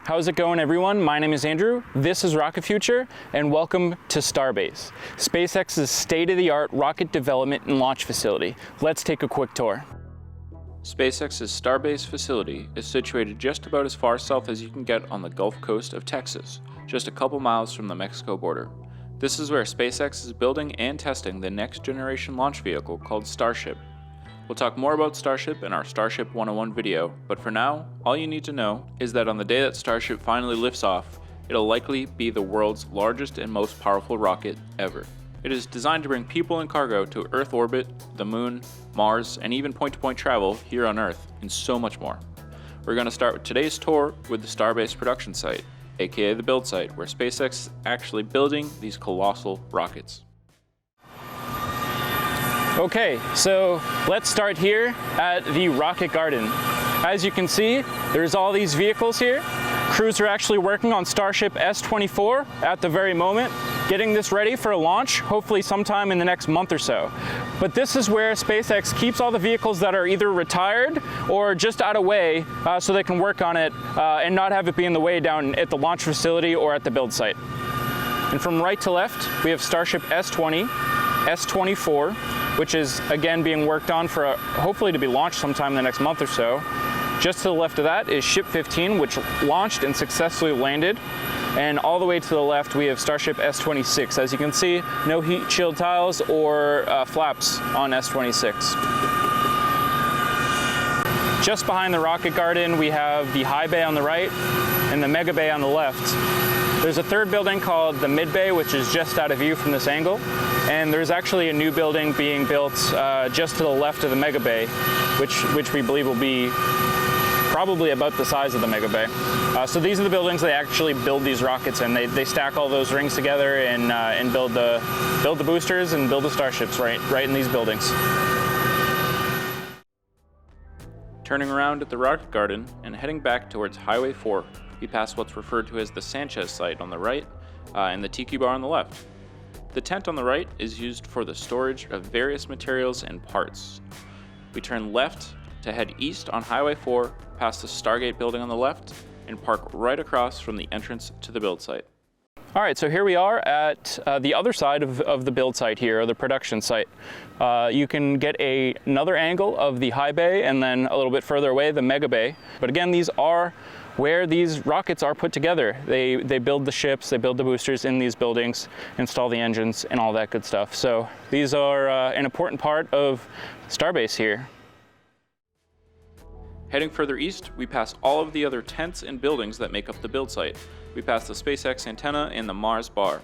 How's it going, everyone? My name is Andrew, this is Rocket Future, and welcome to Starbase, SpaceX's state-of-the-art rocket development and launch facility. Let's take a quick tour. SpaceX's Starbase facility is situated just about as far south as you can get on the Gulf Coast of Texas, just a couple miles from the Mexico border. This is where SpaceX is building and testing the next-generation launch vehicle called Starship. We'll talk more about Starship in our Starship 101 video, but for now, all you need to know is that on the day that Starship finally lifts off, it'll likely be the world's largest and most powerful rocket ever. It is designed to bring people and cargo to Earth orbit, the Moon, Mars, and even point-to-point travel here on Earth, and so much more. We're going to start with today's tour with the Starbase production site, aka the build site, where SpaceX is actually building these colossal rockets. Okay, so let's start here at the Rocket Garden. As you can see, there's all these vehicles here. Crews are actually working on Starship S-24 at the very moment, getting this ready for a launch, hopefully sometime in the next month or so. But this is where SpaceX keeps all the vehicles that are either retired or just out of way so they can work on it and not have it be in the way down at the launch facility or at the build site. And from right to left, we have Starship S-20, S-24, which is again being worked on for hopefully to be launched sometime in the next month or so. Just to the left of that is Ship 15, which launched and successfully landed. And all the way to the left, we have Starship S-26. As you can see, no heat shield tiles or flaps on S-26. Just behind the Rocket Garden, we have the High Bay on the right and the Mega Bay on the left. There's a third building called the Mid Bay, which is just out of view from this angle. And there's actually a new building being built just to the left of the Mega Bay, which we believe will be probably about the size of the Mega Bay. So these are the buildings they actually build these rockets in. They stack all those rings together and build the boosters and build the Starships right in these buildings. Turning around at the Rocket Garden and heading back towards Highway 4, we pass what's referred to as the Sanchez Site on the right and the Tiki Bar on the left. The tent on the right is used for the storage of various materials and parts. We turn left to head east on Highway 4, past the Stargate building on the left, and park right across from the entrance to the build site. All right, so here we are at the other side of the build site here, or the production site. You can get another angle of the High Bay and then a little bit further away, the Mega Bay. But again, these are where these rockets are put together. They build the ships, they build the boosters in these buildings, install the engines and all that good stuff. So these are an important part of Starbase here. Heading further east, we pass all of the other tents and buildings that make up the build site. We pass the SpaceX antenna and the Mars bar.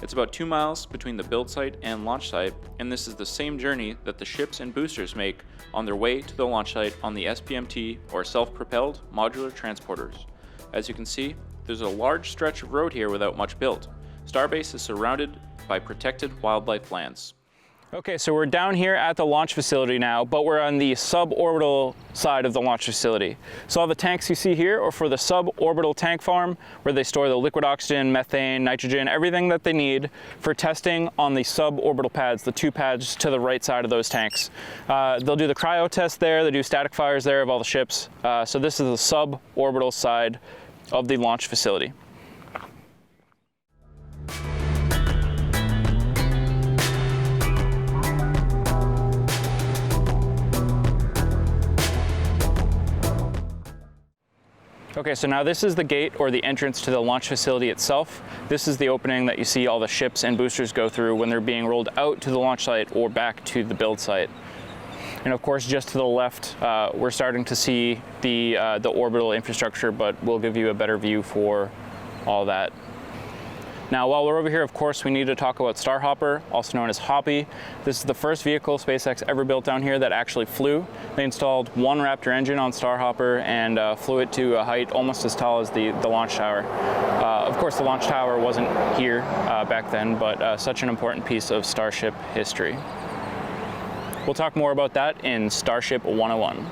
It's about 2 miles between the build site and launch site, and this is the same journey that the ships and boosters make on their way to the launch site on the SPMT, or self-propelled modular transporters. As you can see, there's a large stretch of road here without much built. Starbase is surrounded by protected wildlife lands. Okay, so we're down here at the launch facility now, but we're on the suborbital side of the launch facility. So all the tanks you see here are for the suborbital tank farm, where they store the liquid oxygen, methane, nitrogen, everything that they need for testing on the suborbital pads, the 2 pads to the right side of those tanks. They'll do the cryo test there, they do static fires there of all the ships. So this is the suborbital side of the launch facility. Okay, so now this is the gate or the entrance to the launch facility itself. This is the opening that you see all the ships and boosters go through when they're being rolled out to the launch site or back to the build site. And of course, just to the left, we're starting to see the orbital infrastructure, but we'll give you a better view for all that. Now, while we're over here, of course, we need to talk about Starhopper, also known as Hoppy. This is the first vehicle SpaceX ever built down here that actually flew. They installed one Raptor engine on Starhopper and flew it to a height almost as tall as the launch tower. Of course, the launch tower wasn't here back then, but such an important piece of Starship history. We'll talk more about that in Starship 101.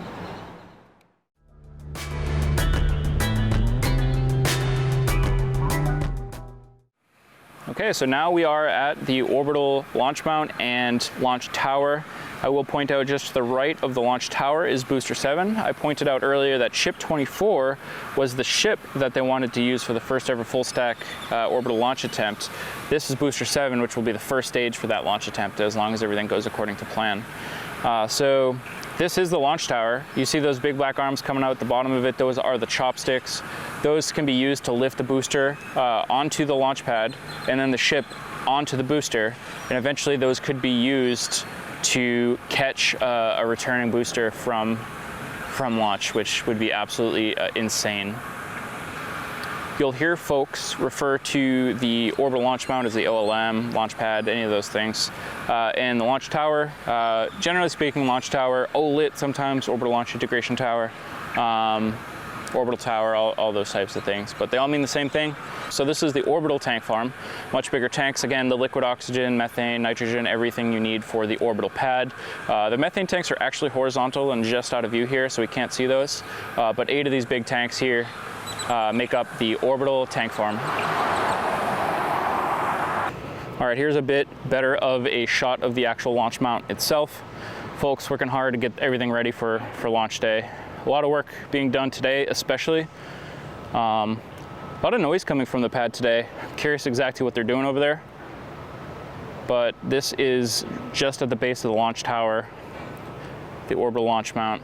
Okay, so now we are at the orbital launch mount and launch tower. I will point out just to the right of the launch tower is Booster 7. I pointed out earlier that Ship 24 was the ship that they wanted to use for the first ever full stack orbital launch attempt. This is Booster 7, which will be the first stage for that launch attempt as long as everything goes according to plan. So this is the launch tower. You see those big black arms coming out at the bottom of it. Those are the chopsticks. Those can be used to lift the booster onto the launch pad and then the ship onto the booster. And eventually those could be used to catch a returning booster from launch, which would be absolutely insane. You'll hear folks refer to the orbital launch mount as the OLM, launch pad, any of those things. And the launch tower, generally speaking, launch tower, OLIT sometimes, orbital launch integration tower, orbital tower, all those types of things. But they all mean the same thing. So this is the orbital tank farm. Much bigger tanks, again, the liquid oxygen, methane, nitrogen, everything you need for the orbital pad. The methane tanks are actually horizontal and just out of view here, so we can't see those. But 8 of these big tanks here make up the orbital tank farm. All right, here's a bit better of a shot of the actual launch mount itself. Folks working hard to get everything ready for launch day. A lot of work being done today, especially. A lot of noise coming from the pad today. I'm curious exactly what they're doing over there. But this is just at the base of the launch tower, the orbital launch mount.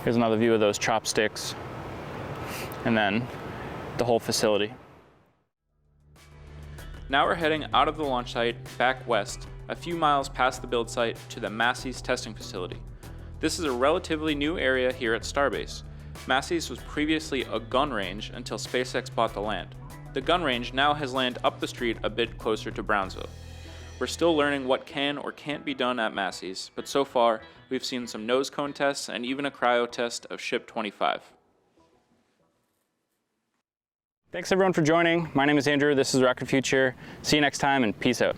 Here's another view of those chopsticks. And then the whole facility. Now we're heading out of the launch site back west, a few miles past the build site to the Masseys Testing facility. This is a relatively new area here at Starbase. Masseys was previously a gun range until SpaceX bought the land. The gun range now has land up the street a bit closer to Brownsville. We're still learning what can or can't be done at Masseys, but so far we've seen some nose cone tests and even a cryo test of Ship 25. Thanks everyone for joining. My name is Andrew, this is Rocket Future. See you next time and peace out.